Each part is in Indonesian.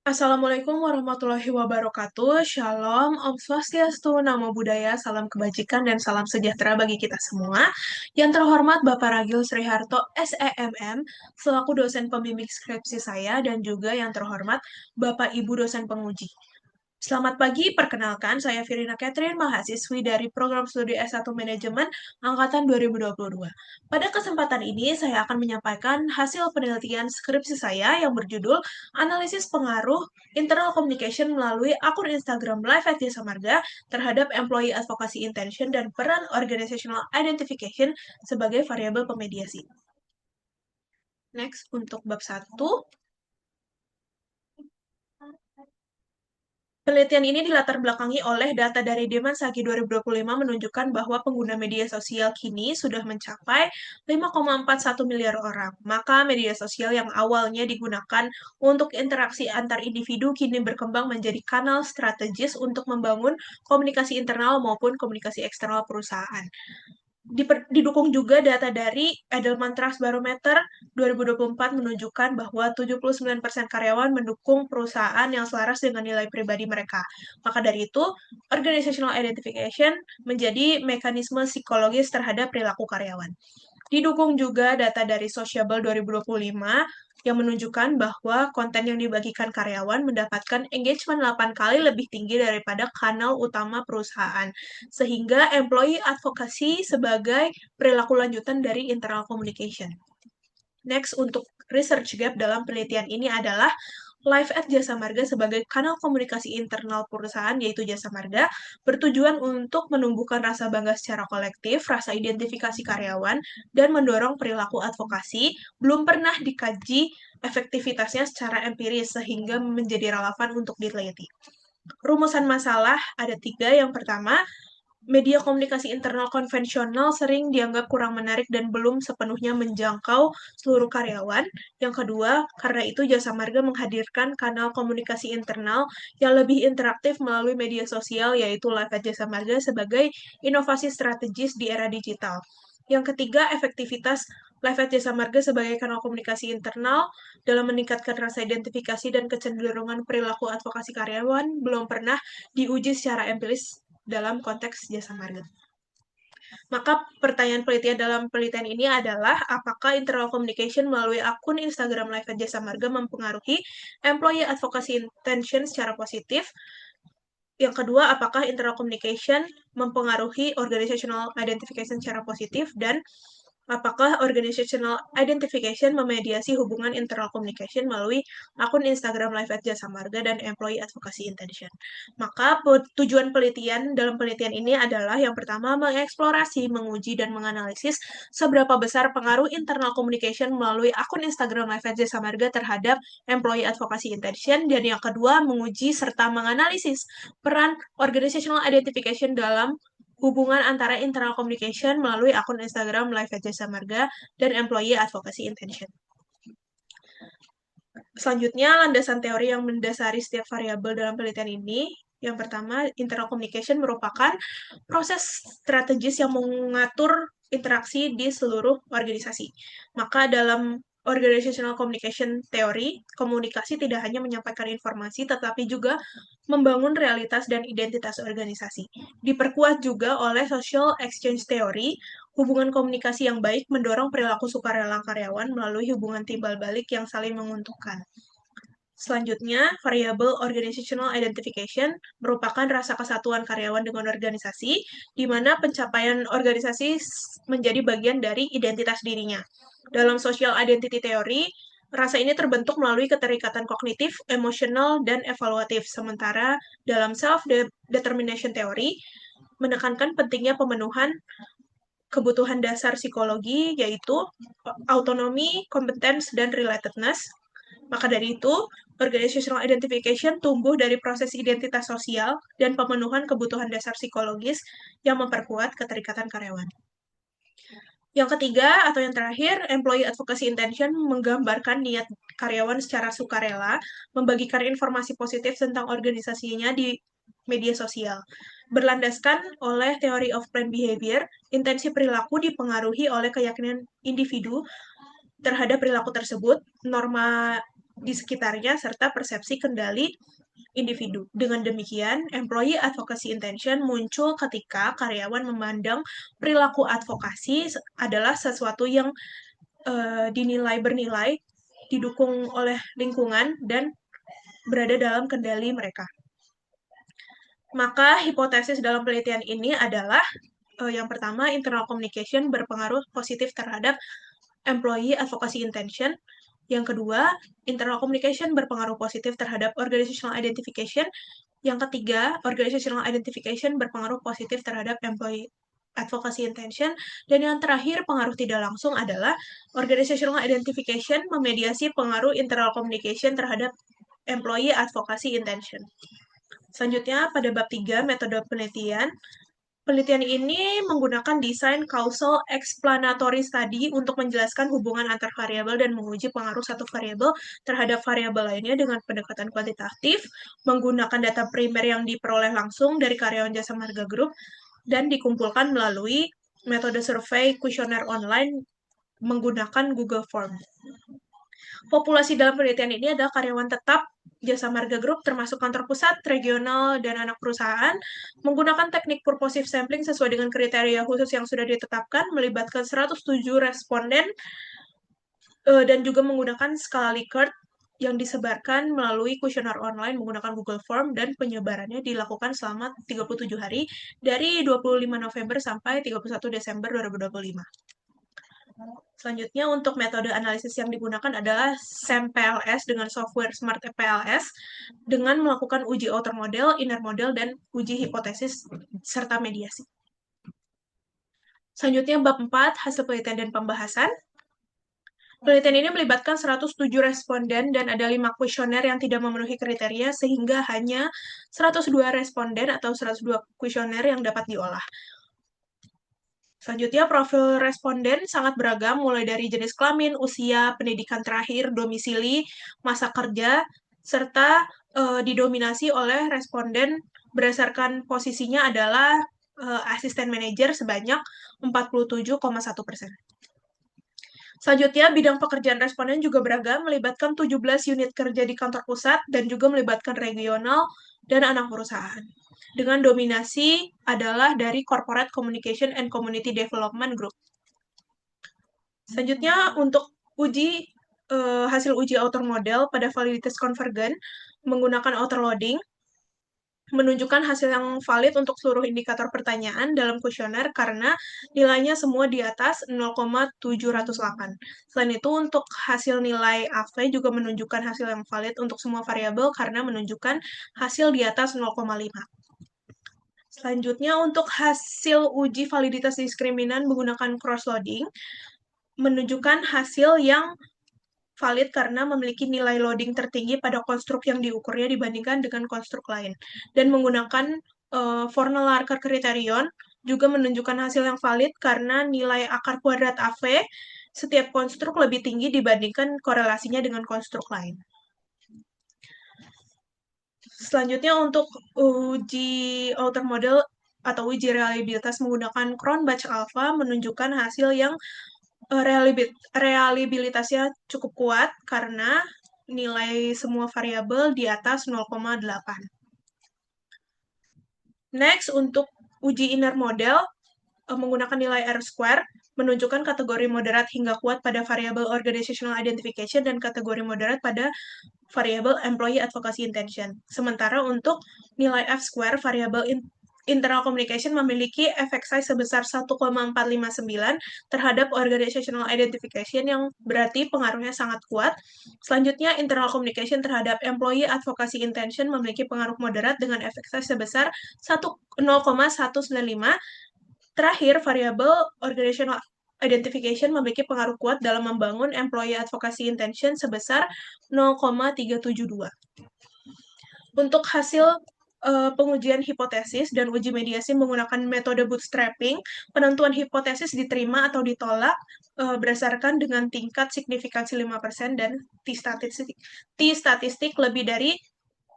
Assalamualaikum warahmatullahi wabarakatuh. Shalom, Om Swastiastu, Namo Buddhaya, salam kebajikan dan salam sejahtera bagi kita semua. Yang terhormat Bapak Ragil Sriharto, SEMM, selaku dosen pembimbing skripsi saya, dan juga yang terhormat Bapak Ibu dosen penguji. Selamat pagi, perkenalkan saya Firina Catherine, mahasiswi dari program studi S1 Manajemen Angkatan 2022. Pada kesempatan ini, saya akan menyampaikan hasil penelitian skripsi saya yang berjudul Analisis Pengaruh Internal Communication melalui akun Instagram Live at Jasa Marga terhadap Employee Advocacy Intention dan peran Organizational Identification sebagai variabel pemediasi. Next, untuk bab 1. Penelitian ini dilatar belakangi oleh data dari Demansky 2025 menunjukkan bahwa pengguna media sosial kini sudah mencapai 5,41 miliar orang. Maka media sosial yang awalnya digunakan untuk interaksi antar individu kini berkembang menjadi kanal strategis untuk membangun komunikasi internal maupun komunikasi eksternal perusahaan. Didukung juga data dari Edelman Trust Barometer 2024 menunjukkan bahwa 79% karyawan mendukung perusahaan yang selaras dengan nilai pribadi mereka. Maka dari itu, organizational identification menjadi mekanisme psikologis terhadap perilaku karyawan. Didukung juga data dari Sociable 2025 yang menunjukkan bahwa konten yang dibagikan karyawan mendapatkan engagement 8 kali lebih tinggi daripada kanal utama perusahaan, sehingga employee advocacy sebagai perilaku lanjutan dari internal communication. Next, untuk research gap dalam penelitian ini adalah Live at Jasa Marga sebagai kanal komunikasi internal perusahaan, yaitu Jasa Marga, bertujuan untuk menumbuhkan rasa bangga secara kolektif, rasa identifikasi karyawan, dan mendorong perilaku advokasi, belum pernah dikaji efektivitasnya secara empiris sehingga menjadi relevan untuk diteliti. Rumusan masalah ada 3. Yang pertama, media komunikasi internal konvensional sering dianggap kurang menarik dan belum sepenuhnya menjangkau seluruh karyawan. Yang kedua, karena itu Jasa Marga menghadirkan kanal komunikasi internal yang lebih interaktif melalui media sosial, yaitu Live at Jasa Marga sebagai inovasi strategis di era digital. Yang ketiga, efektivitas Live at Jasa Marga sebagai kanal komunikasi internal dalam meningkatkan rasa identifikasi dan kecenderungan perilaku advokasi karyawan belum pernah diuji secara empiris dalam konteks jasa marga. Maka pertanyaan penelitian dalam penelitian ini adalah apakah internal communication melalui akun Instagram Live at Jasa Marga mempengaruhi employee advocacy intention secara positif? Yang kedua, apakah internal communication mempengaruhi organizational identification secara positif? Dan apakah organizational identification memediasi hubungan internal communication melalui akun Instagram Live at Jasa Marga dan employee advocacy intention? Maka tujuan penelitian dalam penelitian ini adalah yang pertama mengeksplorasi, menguji, dan menganalisis seberapa besar pengaruh internal communication melalui akun Instagram Live at Jasa Marga terhadap employee advocacy intention, dan yang kedua menguji serta menganalisis peran organizational identification dalam hubungan antara internal communication melalui akun Instagram Live at Jasa Marga dan employee advocacy intention. Selanjutnya, landasan teori yang mendasari setiap variabel dalam penelitian ini. Yang pertama, internal communication merupakan proses strategis yang mengatur interaksi di seluruh organisasi. Maka dalam organizational communication theory, komunikasi tidak hanya menyampaikan informasi, tetapi juga membangun realitas dan identitas organisasi. Diperkuat juga oleh social exchange theory, hubungan komunikasi yang baik mendorong perilaku sukarela karyawan melalui hubungan timbal balik yang saling menguntungkan. Selanjutnya, variabel organizational identification merupakan rasa kesatuan karyawan dengan organisasi, di mana pencapaian organisasi menjadi bagian dari identitas dirinya. Dalam social identity theory, rasa ini terbentuk melalui keterikatan kognitif, emosional, dan evaluatif. Sementara dalam self-determination theory, menekankan pentingnya pemenuhan kebutuhan dasar psikologi, yaitu autonomi, competence, dan relatedness. Maka dari itu, organizational identification tumbuh dari proses identitas sosial dan pemenuhan kebutuhan dasar psikologis yang memperkuat keterikatan karyawan. Yang ketiga, atau yang terakhir, employee advocacy intention menggambarkan niat karyawan secara sukarela membagikan informasi positif tentang organisasinya di media sosial. Berlandaskan oleh theory of planned behavior, intensi perilaku dipengaruhi oleh keyakinan individu terhadap perilaku tersebut, norma di sekitarnya serta persepsi kendali individu. Dengan demikian, employee advocacy intention muncul ketika karyawan memandang perilaku advokasi adalah sesuatu yang dinilai bernilai, didukung oleh lingkungan, dan berada dalam kendali mereka. Maka hipotesis dalam penelitian ini adalah yang pertama, internal communication berpengaruh positif terhadap employee advocacy intention. Yang kedua, internal communication berpengaruh positif terhadap organizational identification. Yang ketiga, organizational identification berpengaruh positif terhadap employee advocacy intention. Dan yang terakhir, pengaruh tidak langsung adalah organizational identification memediasi pengaruh internal communication terhadap employee advocacy intention. Selanjutnya, pada bab 3, metode penelitian. Penelitian ini menggunakan desain causal explanatory study untuk menjelaskan hubungan antar variabel dan menguji pengaruh satu variabel terhadap variabel lainnya dengan pendekatan kuantitatif, menggunakan data primer yang diperoleh langsung dari karyawan jasa marga group, dan dikumpulkan melalui metode survei kuesioner online menggunakan Google Form. Populasi dalam penelitian ini adalah karyawan tetap Jasa Marga Group, termasuk kantor pusat, regional, dan anak perusahaan, menggunakan teknik purposive sampling sesuai dengan kriteria khusus yang sudah ditetapkan, melibatkan 107 responden, dan juga menggunakan skala Likert yang disebarkan melalui kuesioner online menggunakan Google Form, dan penyebarannya dilakukan selama 37 hari dari 25 November sampai 31 Desember 2025. Selanjutnya, untuk metode analisis yang digunakan adalah SAM-PLS dengan software Smart PLS dengan melakukan uji outer model, inner model, dan uji hipotesis serta mediasi. Selanjutnya, bab 4, hasil penelitian dan pembahasan. Penelitian ini melibatkan 107 responden dan ada 5 kuesioner yang tidak memenuhi kriteria sehingga hanya 102 responden atau 102 kuesioner yang dapat diolah. Selanjutnya, profil responden sangat beragam, mulai dari jenis kelamin, usia, pendidikan terakhir, domisili, masa kerja, serta didominasi oleh responden berdasarkan posisinya adalah asisten manajer sebanyak 47,1%. Selanjutnya, bidang pekerjaan responden juga beragam, melibatkan 17 unit kerja di kantor pusat dan juga melibatkan regional dan anak perusahaan. Dengan dominasi adalah dari Corporate Communication and Community Development Group. Selanjutnya, untuk hasil uji outer model pada validitas konvergen menggunakan outer loading, menunjukkan hasil yang valid untuk seluruh indikator pertanyaan dalam kuesioner karena nilainya semua di atas 0,708. Selain itu, untuk hasil nilai AV juga menunjukkan hasil yang valid untuk semua variabel karena menunjukkan hasil di atas 0,5. Selanjutnya, untuk hasil uji validitas diskriminan menggunakan cross-loading, menunjukkan hasil yang valid karena memiliki nilai loading tertinggi pada konstruk yang diukurnya dibandingkan dengan konstruk lain. Dan menggunakan Fornell-Larker kriterion juga menunjukkan hasil yang valid karena nilai akar kuadrat AV setiap konstruk lebih tinggi dibandingkan korelasinya dengan konstruk lain. Selanjutnya, untuk uji outer model atau uji reliabilitas menggunakan Cronbach-Alpha menunjukkan hasil yang reliabilitasnya cukup kuat karena nilai semua variabel di atas 0,8. Next, untuk uji inner model menggunakan nilai R-square menunjukkan kategori moderat hingga kuat pada variabel organizational identification dan kategori moderat pada variabel employee advocacy intention. Sementara untuk nilai F-square, variabel internal communication memiliki efek size sebesar 1,459 terhadap organizational identification yang berarti pengaruhnya sangat kuat. Selanjutnya, internal communication terhadap employee advocacy intention memiliki pengaruh moderat dengan efek size sebesar 0,195. Terakhir, variabel organizational identification memiliki pengaruh kuat dalam membangun employee advocacy intention sebesar 0,372. Untuk hasil pengujian hipotesis dan uji mediasi menggunakan metode bootstrapping, penentuan hipotesis diterima atau ditolak berdasarkan dengan tingkat signifikansi 5% dan t-statistik lebih dari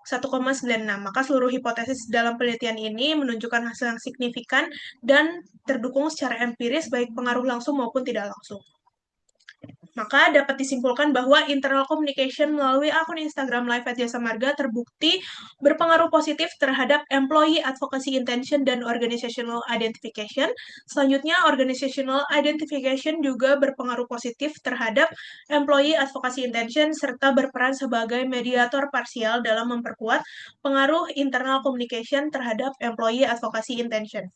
1,96. Maka seluruh hipotesis dalam penelitian ini menunjukkan hasil yang signifikan dan terdukung secara empiris baik pengaruh langsung maupun tidak langsung. Maka dapat disimpulkan bahwa internal communication melalui akun Instagram Live at Jasa Marga terbukti berpengaruh positif terhadap employee advocacy intention dan organizational identification. Selanjutnya, organizational identification juga berpengaruh positif terhadap employee advocacy intention serta berperan sebagai mediator parsial dalam memperkuat pengaruh internal communication terhadap employee advocacy intention.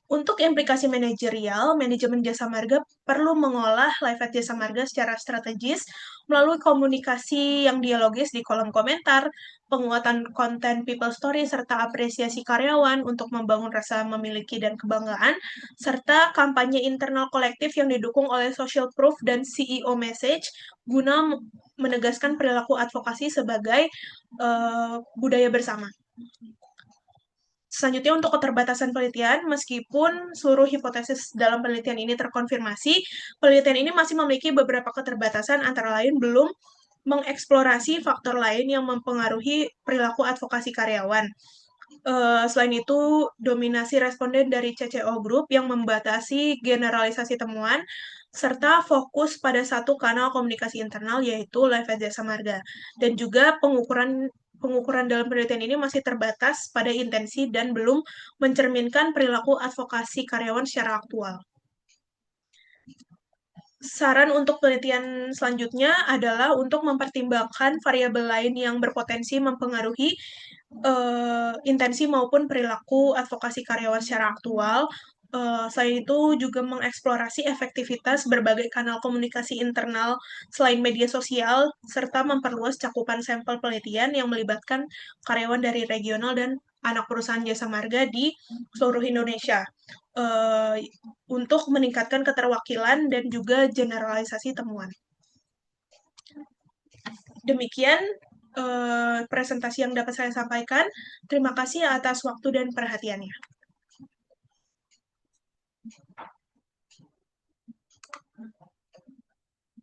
Untuk implikasi manajerial, manajemen jasa marga perlu mengolah live at jasa marga secara strategis melalui komunikasi yang dialogis di kolom komentar, penguatan konten people story, serta apresiasi karyawan untuk membangun rasa memiliki dan kebanggaan, serta kampanye internal kolektif yang didukung oleh social proof dan CEO message guna menegaskan perilaku advokasi sebagai budaya bersama. Selanjutnya, untuk keterbatasan penelitian, meskipun seluruh hipotesis dalam penelitian ini terkonfirmasi, penelitian ini masih memiliki beberapa keterbatasan, antara lain belum mengeksplorasi faktor lain yang mempengaruhi perilaku advokasi karyawan. Selain itu, dominasi responden dari CCO Group yang membatasi generalisasi temuan, serta fokus pada satu kanal komunikasi internal, yaitu Live at Jasa Marga. Dan juga pengukuran dalam penelitian ini masih terbatas pada intensi dan belum mencerminkan perilaku advokasi karyawan secara aktual. Saran untuk penelitian selanjutnya adalah untuk mempertimbangkan variabel lain yang berpotensi mempengaruhi intensi maupun perilaku advokasi karyawan secara aktual. Selain itu juga mengeksplorasi efektivitas berbagai kanal komunikasi internal selain media sosial, serta memperluas cakupan sampel penelitian yang melibatkan karyawan dari regional dan anak perusahaan jasa marga di seluruh Indonesia untuk meningkatkan keterwakilan dan juga generalisasi temuan. Demikian presentasi yang dapat saya sampaikan. Terima kasih atas waktu dan perhatiannya.